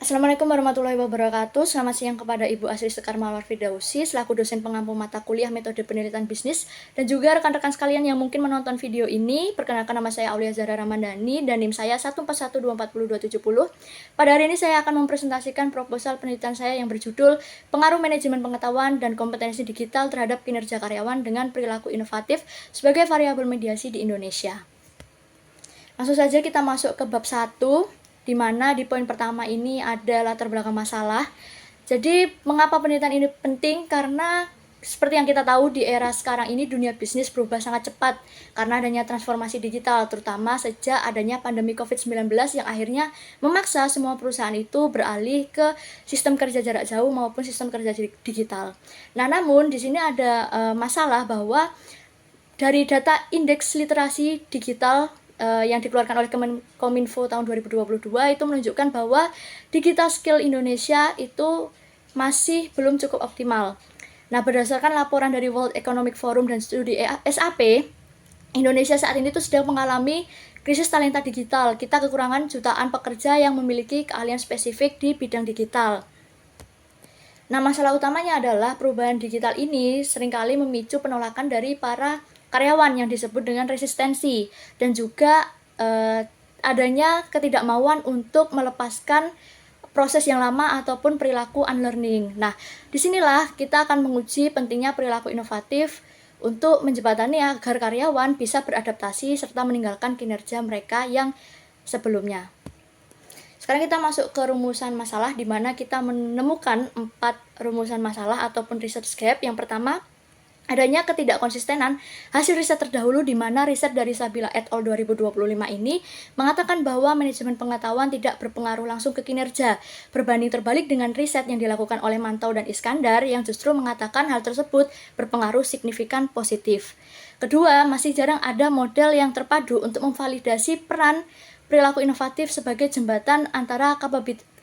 Assalamualaikum warahmatullahi wabarakatuh. Selamat siang kepada Ibu Asri Sekar Mawar Fidausi selaku dosen pengampu mata kuliah metode penelitian bisnis dan juga rekan-rekan sekalian yang mungkin menonton video ini. Perkenalkan, nama saya Aulia Zahra Ramadhani dan NIM saya 141240270. Pada hari ini saya akan mempresentasikan proposal penelitian saya yang berjudul Pengaruh Manajemen Pengetahuan dan Kompetensi Digital terhadap Kinerja Karyawan dengan Perilaku Inovatif sebagai Variabel Mediasi di Indonesia. Langsung saja kita masuk ke bab 1, di mana di poin pertama ini ada latar belakang masalah. Jadi, mengapa penelitian ini penting? Karena seperti yang kita tahu di era sekarang ini dunia bisnis berubah sangat cepat karena adanya transformasi digital, terutama sejak adanya pandemi COVID-19 yang akhirnya memaksa semua perusahaan itu beralih ke sistem kerja jarak jauh maupun sistem kerja digital. Nah, namun di sini ada masalah bahwa dari data indeks literasi digital yang dikeluarkan oleh Kominfo tahun 2022 itu menunjukkan bahwa digital skill Indonesia itu masih belum cukup optimal. Nah, berdasarkan laporan dari World Economic Forum dan studi SAP, Indonesia saat ini tuh sedang mengalami krisis talenta digital. Kita kekurangan jutaan pekerja yang memiliki keahlian spesifik di bidang digital. Nah, masalah utamanya adalah perubahan digital ini seringkali memicu penolakan dari para karyawan yang disebut dengan resistensi dan juga adanya ketidakmauan untuk melepaskan proses yang lama ataupun perilaku unlearning. Nah, disinilah kita akan menguji pentingnya perilaku inovatif untuk menjembatani agar karyawan bisa beradaptasi serta meninggalkan kinerja mereka yang sebelumnya. Sekarang kita masuk ke rumusan masalah, di mana kita menemukan 4 rumusan masalah ataupun research gap. Yang pertama, adanya ketidakkonsistenan hasil riset terdahulu, di mana riset dari Sabila et al. 2025 ini mengatakan bahwa manajemen pengetahuan tidak berpengaruh langsung ke kinerja, berbanding terbalik dengan riset yang dilakukan oleh Mantau dan Iskandar yang justru mengatakan hal tersebut berpengaruh signifikan positif. Kedua, masih jarang ada model yang terpadu untuk memvalidasi peran perilaku inovatif sebagai jembatan antara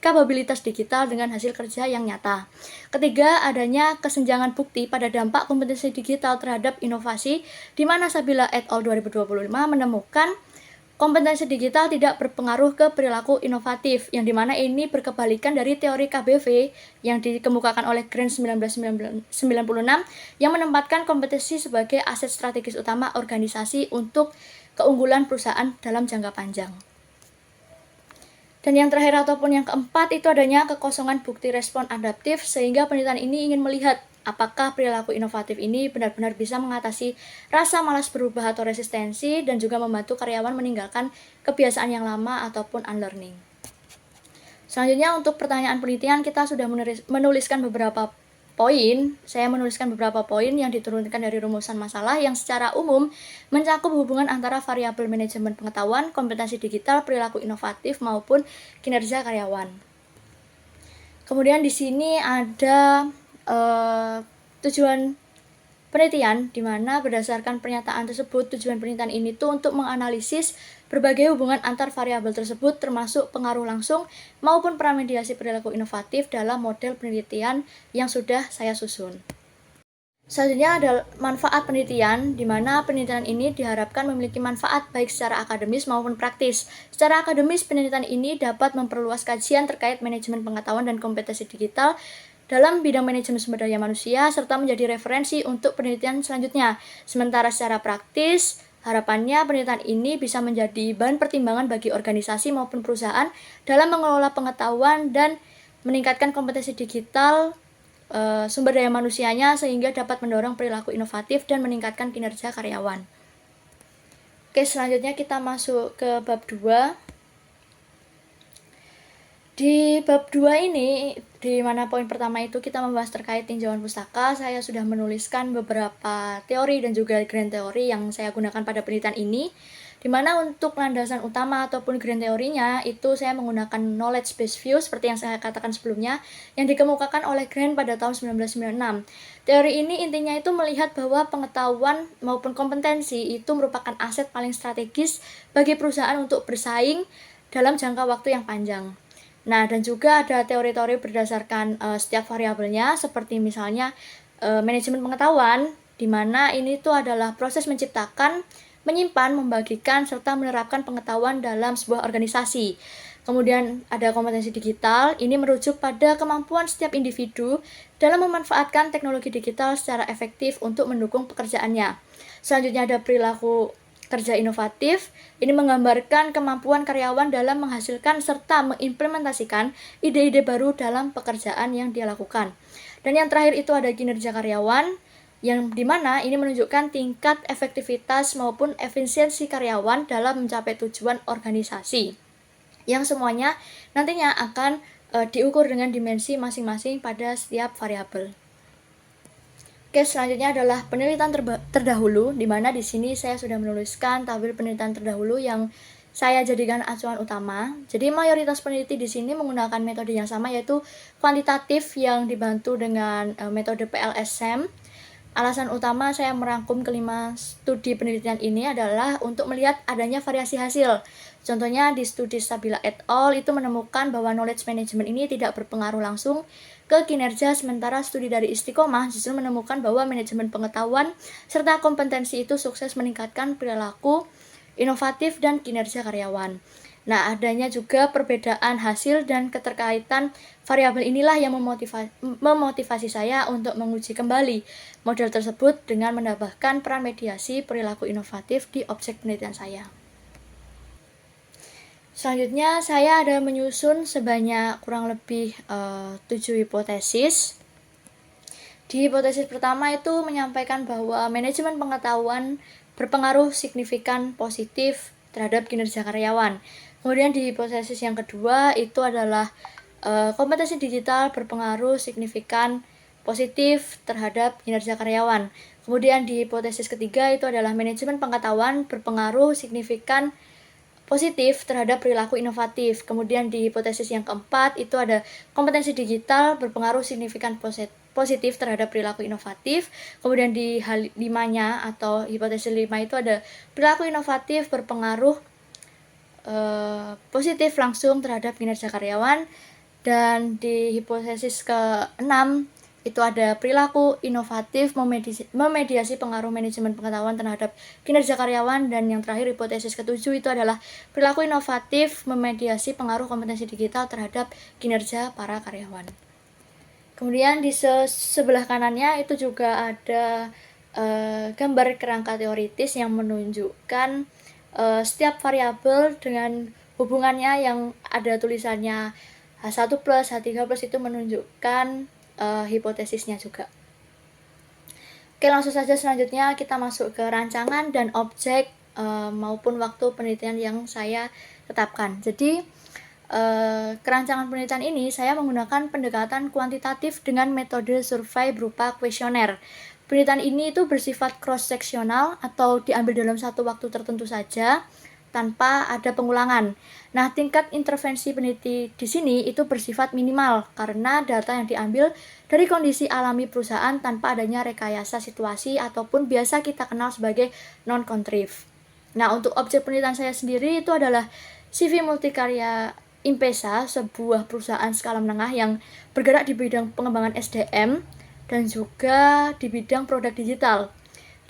kapabilitas digital dengan hasil kerja yang nyata. Ketiga, adanya kesenjangan bukti pada dampak kompetensi digital terhadap inovasi, di mana Sabila et al. 2025 menemukan kompetensi digital tidak berpengaruh ke perilaku inovatif, yang dimana ini berkebalikan dari teori KBV yang dikemukakan oleh Grant 1996 yang menempatkan kompetensi sebagai aset strategis utama organisasi untuk keunggulan perusahaan dalam jangka panjang. Dan yang terakhir ataupun yang keempat itu adanya kekosongan bukti respon adaptif, sehingga penelitian ini ingin melihat apakah perilaku inovatif ini benar-benar bisa mengatasi rasa malas berubah atau resistensi dan juga membantu karyawan meninggalkan kebiasaan yang lama ataupun unlearning. Selanjutnya, untuk pertanyaan penelitian kita sudah menuliskan beberapa poin. Saya menuliskan beberapa poin yang diturunkan dari rumusan masalah yang secara umum mencakup hubungan antara variabel manajemen pengetahuan, kompetensi digital, perilaku inovatif maupun kinerja karyawan. Kemudian di sini ada tujuan penelitian, di mana berdasarkan pernyataan tersebut tujuan penelitian ini tuh untuk menganalisis berbagai hubungan antar variabel tersebut, termasuk pengaruh langsung maupun peran mediasi perilaku inovatif dalam model penelitian yang sudah saya susun. Selanjutnya ada manfaat penelitian, di mana penelitian ini diharapkan memiliki manfaat baik secara akademis maupun praktis. Secara akademis, penelitian ini dapat memperluas kajian terkait manajemen pengetahuan dan kompetensi digital dalam bidang manajemen sumber daya manusia, serta menjadi referensi untuk penelitian selanjutnya. Sementara secara praktis, harapannya penelitian ini bisa menjadi bahan pertimbangan bagi organisasi maupun perusahaan dalam mengelola pengetahuan dan meningkatkan kompetensi digital sumber daya manusianya, sehingga dapat mendorong perilaku inovatif dan meningkatkan kinerja karyawan. Oke, selanjutnya kita masuk ke bab 2. Di bab 2 ini, di mana poin pertama itu kita membahas terkait tinjauan pustaka, saya sudah menuliskan beberapa teori dan juga grand teori yang saya gunakan pada penelitian ini, di mana untuk landasan utama ataupun grand teorinya itu saya menggunakan knowledge based view seperti yang saya katakan sebelumnya, yang dikemukakan oleh Grant pada tahun 1996. Teori ini intinya itu melihat bahwa pengetahuan maupun kompetensi itu merupakan aset paling strategis bagi perusahaan untuk bersaing dalam jangka waktu yang panjang. Nah, dan juga ada teori-teori berdasarkan setiap variabelnya, seperti misalnya manajemen pengetahuan, di mana ini tuh adalah proses menciptakan, menyimpan, membagikan, serta menerapkan pengetahuan dalam sebuah organisasi. Kemudian ada kompetensi digital, ini merujuk pada kemampuan setiap individu dalam memanfaatkan teknologi digital secara efektif untuk mendukung pekerjaannya. Selanjutnya ada perilaku kerja inovatif, ini menggambarkan kemampuan karyawan dalam menghasilkan serta mengimplementasikan ide-ide baru dalam pekerjaan yang dia lakukan. Dan yang terakhir itu ada kinerja karyawan, yang dimana ini menunjukkan tingkat efektivitas maupun efisiensi karyawan dalam mencapai tujuan organisasi, yang semuanya nantinya akan diukur dengan dimensi masing-masing pada setiap variabel. Oke, selanjutnya adalah penelitian terdahulu, di mana di sini saya sudah menuliskan tabel penelitian terdahulu yang saya jadikan acuan utama. Jadi mayoritas peneliti di sini menggunakan metode yang sama, yaitu kuantitatif yang dibantu dengan metode PLSM. Alasan utama saya merangkum kelima studi penelitian ini adalah untuk melihat adanya variasi hasil. Contohnya di studi Stabila et al. Itu menemukan bahwa knowledge management ini tidak berpengaruh langsung ke kinerja, sementara studi dari Istiqomah justru menemukan bahwa manajemen pengetahuan serta kompetensi itu sukses meningkatkan perilaku inovatif dan kinerja karyawan. Nah, adanya juga perbedaan hasil dan keterkaitan variabel inilah yang memotivasi saya untuk menguji kembali model tersebut dengan menambahkan peran mediasi perilaku inovatif di objek penelitian saya. Selanjutnya, saya ada menyusun sebanyak kurang lebih 7 hipotesis. Di hipotesis pertama itu menyampaikan bahwa manajemen pengetahuan berpengaruh signifikan positif terhadap kinerja karyawan. Kemudian di hipotesis yang kedua itu adalah kompetensi digital berpengaruh signifikan positif terhadap kinerja karyawan. Kemudian di hipotesis ketiga itu adalah manajemen pengetahuan berpengaruh signifikan positif terhadap perilaku inovatif. Kemudian di hipotesis yang keempat itu ada kompetensi digital berpengaruh signifikan positif terhadap perilaku inovatif. Kemudian di hal 5-nya atau hipotesis 5 itu ada perilaku inovatif berpengaruh positif langsung terhadap kinerja karyawan. Dan di hipotesis ke-6 itu ada perilaku inovatif memediasi pengaruh manajemen pengetahuan terhadap kinerja karyawan. Dan yang terakhir hipotesis ke-7 itu adalah perilaku inovatif memediasi pengaruh kompetensi digital terhadap kinerja para karyawan. Kemudian di sebelah kanannya itu juga ada gambar kerangka teoritis yang menunjukkan setiap variabel dengan hubungannya yang ada tulisannya H1 plus, H3 plus itu menunjukkan hipotesisnya juga. Oke, langsung saja selanjutnya kita masuk ke rancangan dan objek maupun waktu penelitian yang saya tetapkan. Jadi kerancangan penelitian ini saya menggunakan pendekatan kuantitatif dengan metode survei berupa kuesioner. Penelitian ini itu bersifat cross-seksional atau diambil dalam satu waktu tertentu saja tanpa ada pengulangan. Nah, tingkat intervensi peneliti di sini itu bersifat minimal karena data yang diambil dari kondisi alami perusahaan tanpa adanya rekayasa situasi ataupun biasa kita kenal sebagai non-contrive. Nah, untuk objek penelitian saya sendiri itu adalah CV Multikarya Impesa, sebuah perusahaan skala menengah yang bergerak di bidang pengembangan SDM dan juga di bidang produk digital,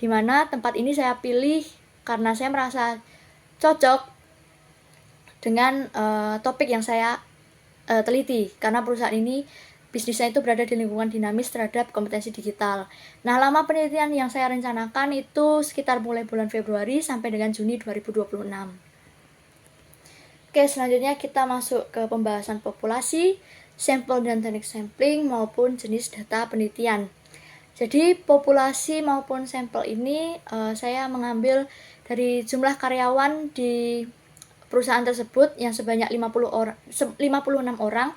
di mana tempat ini saya pilih karena saya merasa cocok dengan topik yang saya teliti, karena perusahaan ini bisnisnya itu berada di lingkungan dinamis terhadap kompetensi digital. Nah, lama penelitian yang saya rencanakan itu sekitar mulai bulan Februari sampai dengan Juni 2026. Oke, selanjutnya kita masuk ke pembahasan populasi, sampel dan teknik sampling maupun jenis data penelitian. Jadi populasi maupun sampel ini saya mengambil dari jumlah karyawan di perusahaan tersebut yang sebanyak 56 orang.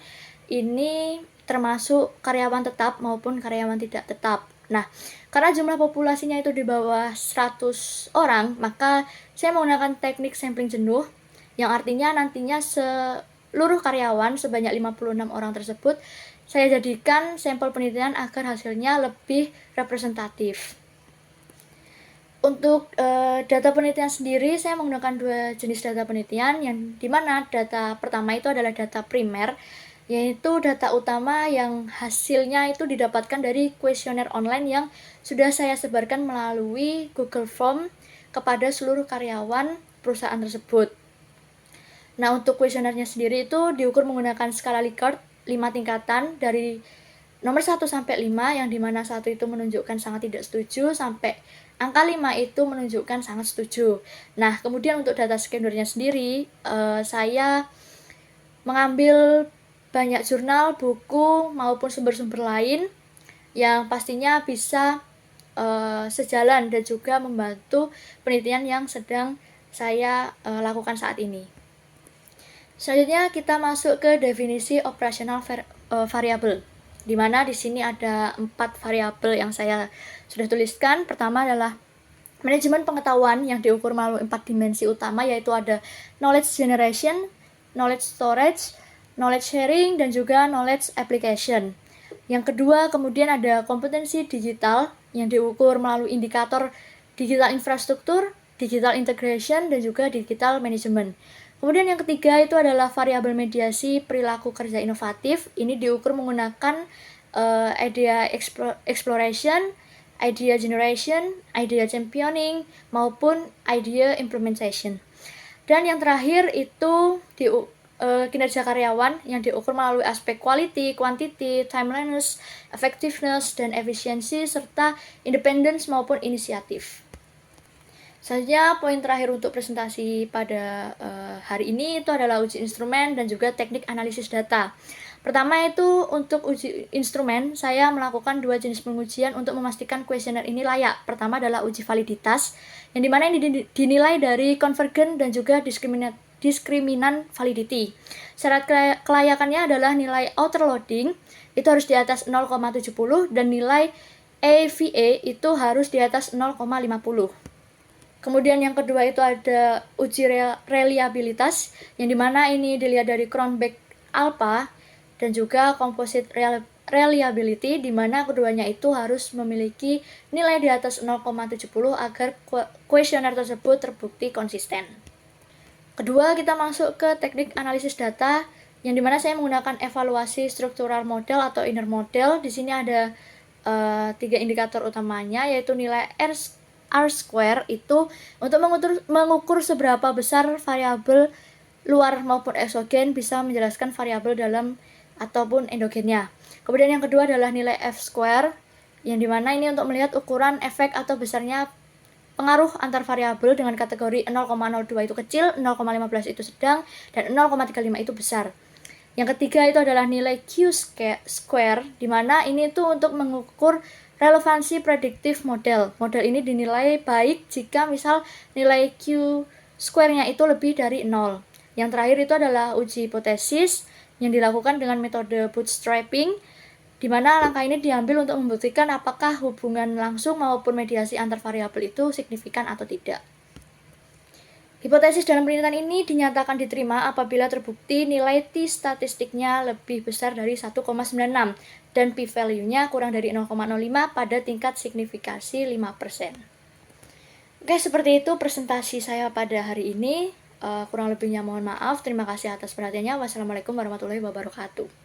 Ini termasuk karyawan tetap maupun karyawan tidak tetap. Nah, karena jumlah populasinya itu di bawah 100 orang, maka saya menggunakan teknik sampling jenuh, yang artinya nantinya seluruh karyawan sebanyak 56 orang tersebut saya jadikan sampel penelitian agar hasilnya lebih representatif. Untuk data penelitian sendiri saya menggunakan 2 jenis data penelitian, yang dimana data pertama itu adalah data primer, yaitu data utama yang hasilnya itu didapatkan dari kuesioner online yang sudah saya sebarkan melalui Google Form kepada seluruh karyawan perusahaan tersebut. Nah, untuk kuesionernya sendiri itu diukur menggunakan skala Likert 5 tingkatan dari nomor 1 sampai 5, yang dimana 1 itu menunjukkan sangat tidak setuju, sampai angka 5 itu menunjukkan sangat setuju. Nah, kemudian untuk data scannernya sendiri, saya mengambil banyak jurnal, buku, maupun sumber-sumber lain yang pastinya bisa sejalan dan juga membantu penelitian yang sedang saya lakukan saat ini. Selanjutnya kita masuk ke definisi operasional variabel, di mana di sini ada 4 variabel yang saya sudah tuliskan. Pertama adalah manajemen pengetahuan yang diukur melalui 4 dimensi utama, yaitu ada knowledge generation, knowledge storage, knowledge sharing, dan juga knowledge application. Yang kedua, kemudian ada kompetensi digital yang diukur melalui indikator digital infrastruktur, digital integration, dan juga digital management. Kemudian yang ketiga itu adalah variabel mediasi perilaku kerja inovatif. Ini diukur menggunakan idea exploration, idea generation, idea championing, maupun idea implementation. Dan yang terakhir itu kinerja karyawan yang diukur melalui aspek quality, quantity, timeliness, effectiveness, dan efisiensi, serta independence maupun inisiatif. Selanjutnya, poin terakhir untuk presentasi pada hari ini itu adalah uji instrumen dan juga teknik analisis data. Pertama itu untuk uji instrumen, saya melakukan 2 jenis pengujian untuk memastikan kuesioner ini layak. Pertama adalah uji validitas, yang dimana ini dinilai dari convergent dan juga diskriminan validity. Syarat kelayakannya adalah nilai outer loading itu harus di atas 0,70 dan nilai AVA itu harus di atas 0,50. Kemudian yang kedua itu ada uji reliabilitas, yang dimana ini dilihat dari Cronbach Alpha dan juga composite reliability, dimana keduanya itu harus memiliki nilai di atas 0,70 agar kuesioner tersebut terbukti konsisten. Kedua, kita masuk ke teknik analisis data, yang dimana saya menggunakan evaluasi struktural model atau inner model. Di sini ada 3 indikator utamanya, yaitu nilai R-square itu untuk mengukur seberapa besar variabel luar maupun eksogen bisa menjelaskan variabel dalam ataupun endogennya. Kemudian yang kedua adalah nilai F-square, yang dimana ini untuk melihat ukuran efek atau besarnya pengaruh antar variabel dengan kategori 0,02 itu kecil, 0,15 itu sedang, dan 0,35 itu besar. Yang ketiga itu adalah nilai Q-square, dimana ini tuh untuk mengukur relevansi prediktif model. Model ini dinilai baik jika misal nilai Q square-nya itu lebih dari 0. Yang terakhir itu adalah uji hipotesis yang dilakukan dengan metode bootstrapping, di mana langkah ini diambil untuk membuktikan apakah hubungan langsung maupun mediasi antar variabel itu signifikan atau tidak. Hipotesis dalam penelitian ini dinyatakan diterima apabila terbukti nilai T statistiknya lebih besar dari 1,96 dan p-value-nya kurang dari 0,05 pada tingkat signifikasi 5%. Oke, seperti itu presentasi saya pada hari ini. Kurang lebihnya mohon maaf. Terima kasih atas perhatiannya. Wassalamualaikum warahmatullahi wabarakatuh.